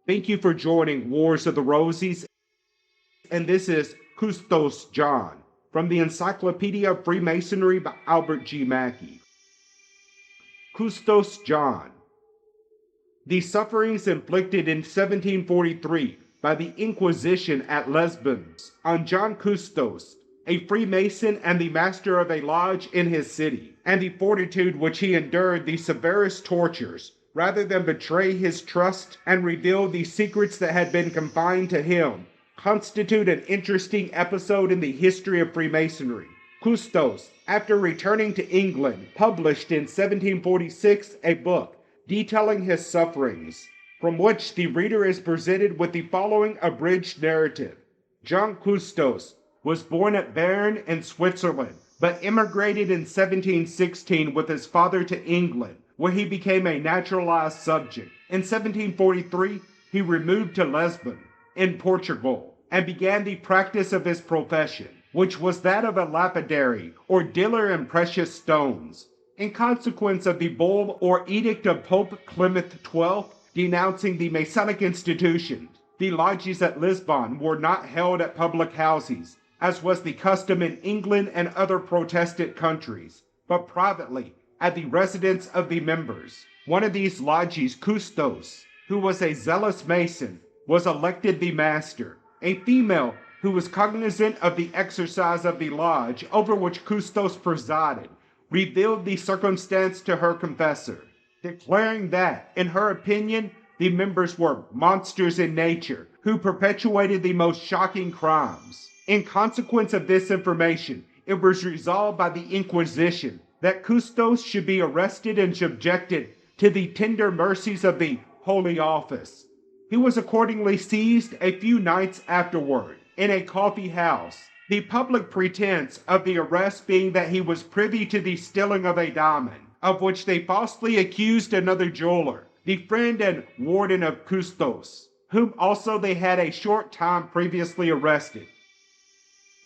Thank you for joining Wars of the Rosies, and this is Coustos John from the Encyclopedia of Freemasonry by Albert G. Mackey. Coustos John. The sufferings inflicted in 1743 by the Inquisition at Lisbon on John Coustos, a Freemason and the master of a lodge in his city, and the fortitude which he endured the severest tortures, rather than betray his trust and reveal the secrets that had been confined to him, constitute an interesting episode in the history of Freemasonry. Coustos, after returning to England, published in 1746 a book detailing his sufferings, from which the reader is presented with the following abridged narrative. John Coustos was born at Bern in Switzerland, but immigrated in 1716 with his father to England, where he became a naturalized subject. In 1743, he removed to Lisbon, in Portugal, and began the practice of his profession, which was that of a lapidary, or dealer in precious stones. In consequence of the bull or edict of Pope Clement XII denouncing the Masonic institutions, the lodges at Lisbon were not held at public houses, as was the custom in England and other Protestant countries, but privately at the residence of the members. One of these lodges, Coustos, who was a zealous Mason, was elected the master. A female who was cognizant of the exercise of the lodge over which Coustos presided revealed the circumstance to her confessor, declaring that, in her opinion, the members were monsters in nature who perpetuated the most shocking crimes. In consequence of this information, it was resolved by the Inquisition that Coustos should be arrested and subjected to the tender mercies of the Holy Office. He was accordingly seized a few nights afterward in a coffee house, the public pretense of the arrest being that he was privy to the stealing of a diamond, of which they falsely accused another jeweler, the friend and warden of Coustos, whom also they had a short time previously arrested.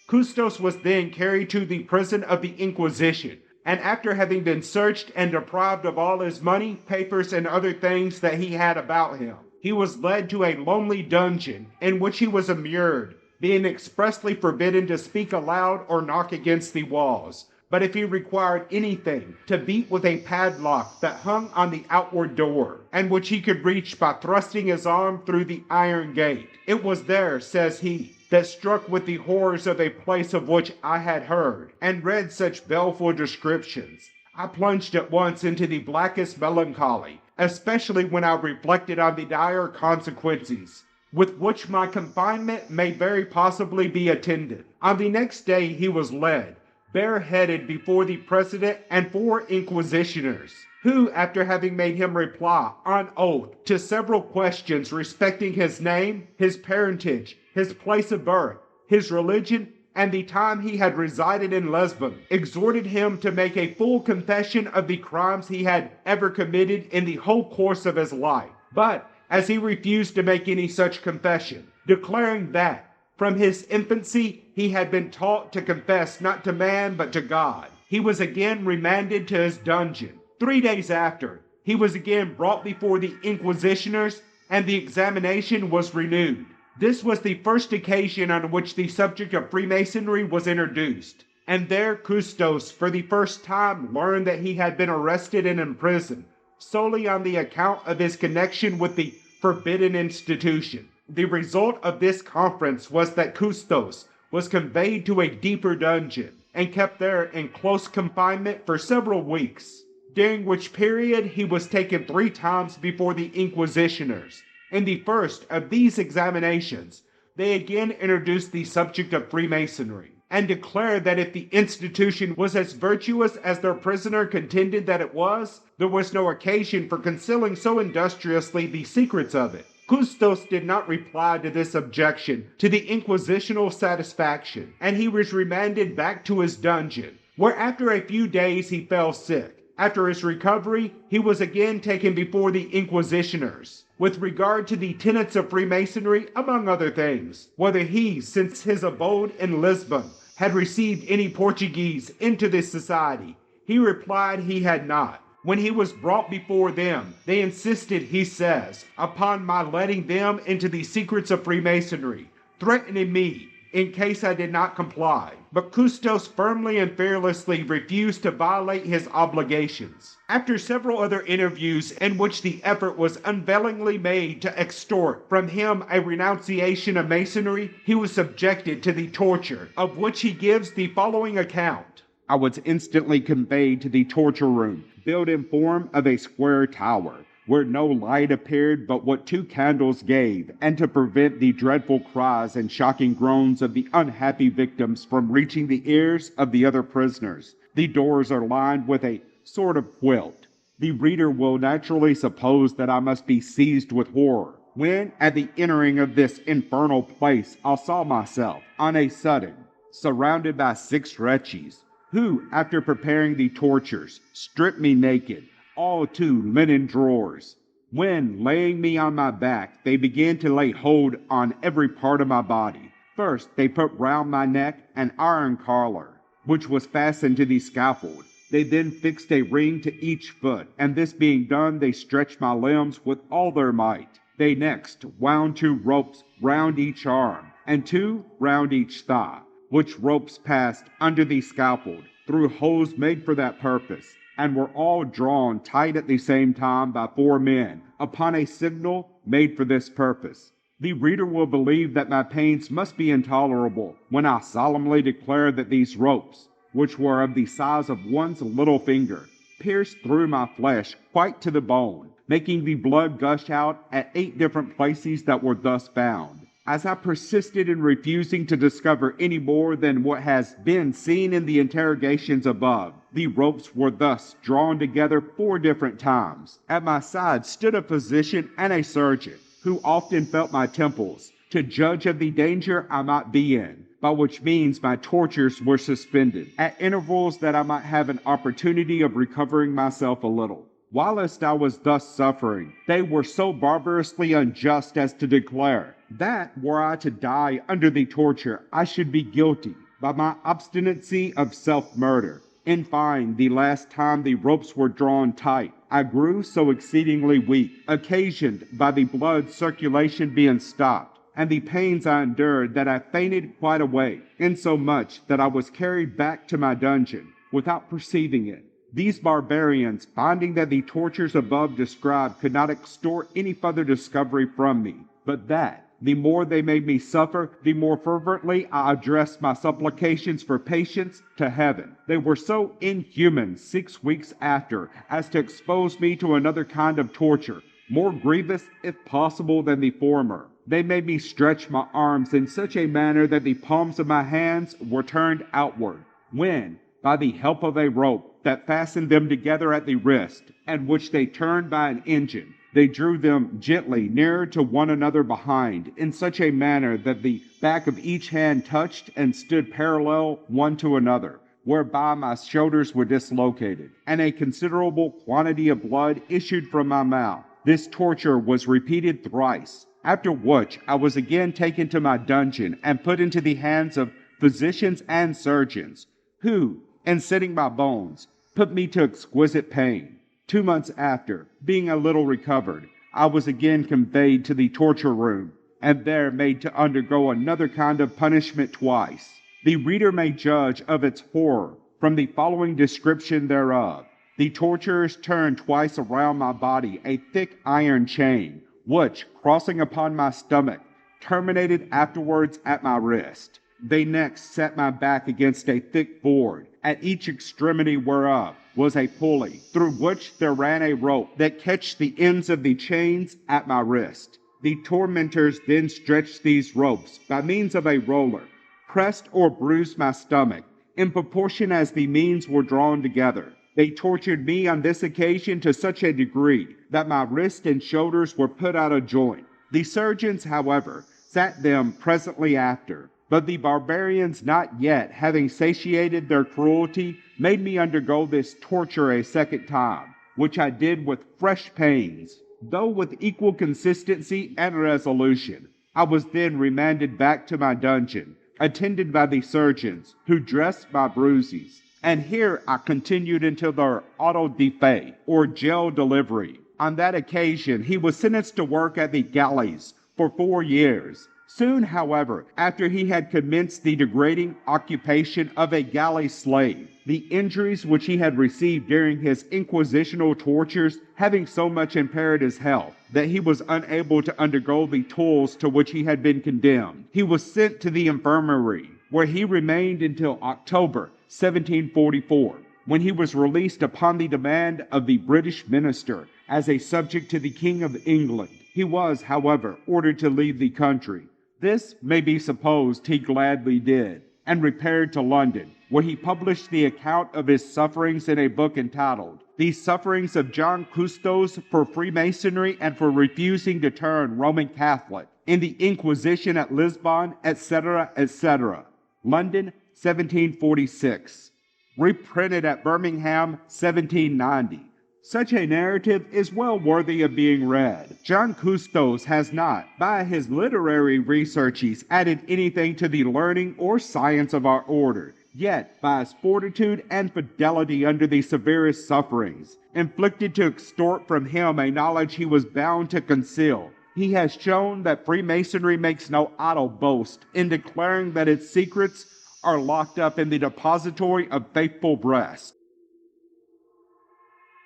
Coustos was then carried to the prison of the Inquisition, and after having been searched and deprived of all his money, papers, and other things that he had about him, he was led to a lonely dungeon in which he was immured, being expressly forbidden to speak aloud or knock against the walls, but if he required anything, to beat with a padlock that hung on the outward door, and which he could reach by thrusting his arm through the iron gate. It was there, says he, that struck with the horrors of a place of which I had heard, and read such baleful descriptions, I plunged at once into the blackest melancholy, especially when I reflected on the dire consequences with which my confinement may very possibly be attended. On the next day he was led, bareheaded, before the president and 4 inquisitioners, who, after having made him reply on oath to several questions respecting his name, his parentage, his place of birth, his religion, and the time he had resided in Lisbon, exhorted him to make a full confession of the crimes he had ever committed in the whole course of his life. But as he refused to make any such confession, declaring that, from his infancy, he had been taught to confess not to man but to God, he was again remanded to his dungeon. 3 days after, he was again brought before the Inquisitioners, and the examination was renewed. This was the first occasion on which the subject of Freemasonry was introduced, and there Coustos for the first time learned that he had been arrested and imprisoned solely on the account of his connection with the forbidden institution. The result of this conference was that Coustos was conveyed to a deeper dungeon and kept there in close confinement for several weeks, during which period he was taken 3 times before the Inquisitioners. In the first of these examinations, they again introduced the subject of Freemasonry, and declared that if the institution was as virtuous as their prisoner contended that it was, there was no occasion for concealing so industriously the secrets of it. Coustos did not reply to this objection to the inquisitional satisfaction, and he was remanded back to his dungeon, where after a few days he fell sick. After his recovery, he was again taken before the Inquisitioners, with regard to the tenets of Freemasonry, among other things, whether he, since his abode in Lisbon, had received any Portuguese into this society. He replied he had not, When he was brought before them, they insisted, he says, upon my letting them into the secrets of Freemasonry, threatening me in case I did not comply. But Coustos firmly and fearlessly refused to violate his obligations. After several other interviews in which the effort was unavailingly made to extort from him a renunciation of Masonry, he was subjected to the torture, of which he gives the following account. I was instantly conveyed to the torture room, built in form of a square tower, where no light appeared but what 2 candles gave, and to prevent the dreadful cries and shocking groans of the unhappy victims from reaching the ears of the other prisoners, the doors are lined with a sort of quilt. The reader will naturally suppose that I must be seized with horror, when at the entering of this infernal place I saw myself, on a sudden, surrounded by 6 wretches, who, after preparing the tortures, stripped me naked, all to linen drawers. When, laying me on my back, they began to lay hold on every part of my body. First, they put round my neck an iron collar, which was fastened to the scaffold. They then fixed a ring to each foot, and this being done, they stretched my limbs with all their might. They next wound 2 ropes round each arm, and 2 round each thigh, which ropes passed under the scaffold through holes made for that purpose, and were all drawn tight at the same time by 4 men upon a signal made for this purpose. The reader will believe that my pains must be intolerable when I solemnly declare that these ropes, which were of the size of one's little finger, pierced through my flesh quite to the bone, making the blood gush out at 8 different places that were thus found. As I persisted in refusing to discover any more than what has been seen in the interrogations above, the ropes were thus drawn together 4 different times. At my side stood a physician and a surgeon, who often felt my temples, to judge of the danger I might be in, by which means my tortures were suspended, at intervals that I might have an opportunity of recovering myself a little. Whilst I was thus suffering, they were so barbarously unjust as to declare that, were I to die under the torture, I should be guilty, by my obstinacy, of self-murder. In fine, the last time the ropes were drawn tight, I grew so exceedingly weak, occasioned by the blood circulation being stopped, and the pains I endured, that I fainted quite away, insomuch that I was carried back to my dungeon, without perceiving it. These barbarians, finding that the tortures above described could not extort any further discovery from me, but that, the more they made me suffer, the more fervently I addressed my supplications for patience to heaven. They were so inhuman 6 weeks after as to expose me to another kind of torture, more grievous, if possible, than the former. They made me stretch my arms in such a manner that the palms of my hands were turned outward, when, by the help of a rope that fastened them together at the wrist, and which they turned by an engine, they drew them gently nearer to one another behind, in such a manner that the back of each hand touched and stood parallel one to another, whereby my shoulders were dislocated, and a considerable quantity of blood issued from my mouth. This torture was repeated thrice, after which I was again taken to my dungeon and put into the hands of physicians and surgeons, who, in setting my bones, put me to exquisite pain. 2 months after, being a little recovered, I was again conveyed to the torture room, and there made to undergo another kind of punishment twice. The reader may judge of its horror from the following description thereof. The torturers turned twice around my body a thick iron chain, which, crossing upon my stomach, terminated afterwards at my wrist. They next set my back against a thick board, at each extremity whereof was a pulley, through which there ran a rope that catched the ends of the chains at my wrist. The tormentors then stretched these ropes by means of a roller, pressed or bruised my stomach, in proportion as the means were drawn together. They tortured me on this occasion to such a degree that my wrists and shoulders were put out of joint. The surgeons, however, sat them presently after, but the barbarians, not yet having satiated their cruelty, made me undergo this torture a second time, which I did with fresh pains, though with equal consistency and resolution. I was then remanded back to my dungeon, attended by the surgeons, who dressed my bruises. and here I continued until their auto de fe, or jail delivery. On that occasion, he was sentenced to work at the galleys for 4 years. Soon, however, after he had commenced the degrading occupation of a galley slave, the injuries which he had received during his inquisitional tortures having so much impaired his health that he was unable to undergo the toils to which he had been condemned, he was sent to the infirmary, where he remained until October 1744, when he was released upon the demand of the British minister as a subject to the King of England. He was, however, ordered to leave the country. This may be supposed he gladly did, and repaired to London, where he published the account of his sufferings in a book entitled The Sufferings of John Coustos for Freemasonry and for Refusing to Turn Roman Catholic, in the Inquisition at Lisbon, etc., etc. London, 1746. Reprinted at Birmingham, 1790. Such a narrative is well worthy of being read. John Coustos has not, by his literary researches, added anything to the learning or science of our order. Yet, by his fortitude and fidelity under the severest sufferings, inflicted to extort from him a knowledge he was bound to conceal, he has shown that Freemasonry makes no idle boast in declaring that its secrets are locked up in the depository of faithful breasts.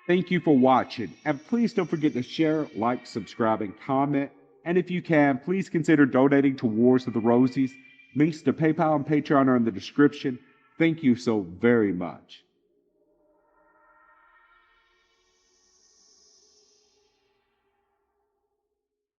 Thank you for watching, and please don't forget to share, like, subscribe, and comment. And if you can, please consider donating to Wars of the Rosies. Links to PayPal and Patreon are in the description. Thank you so very much.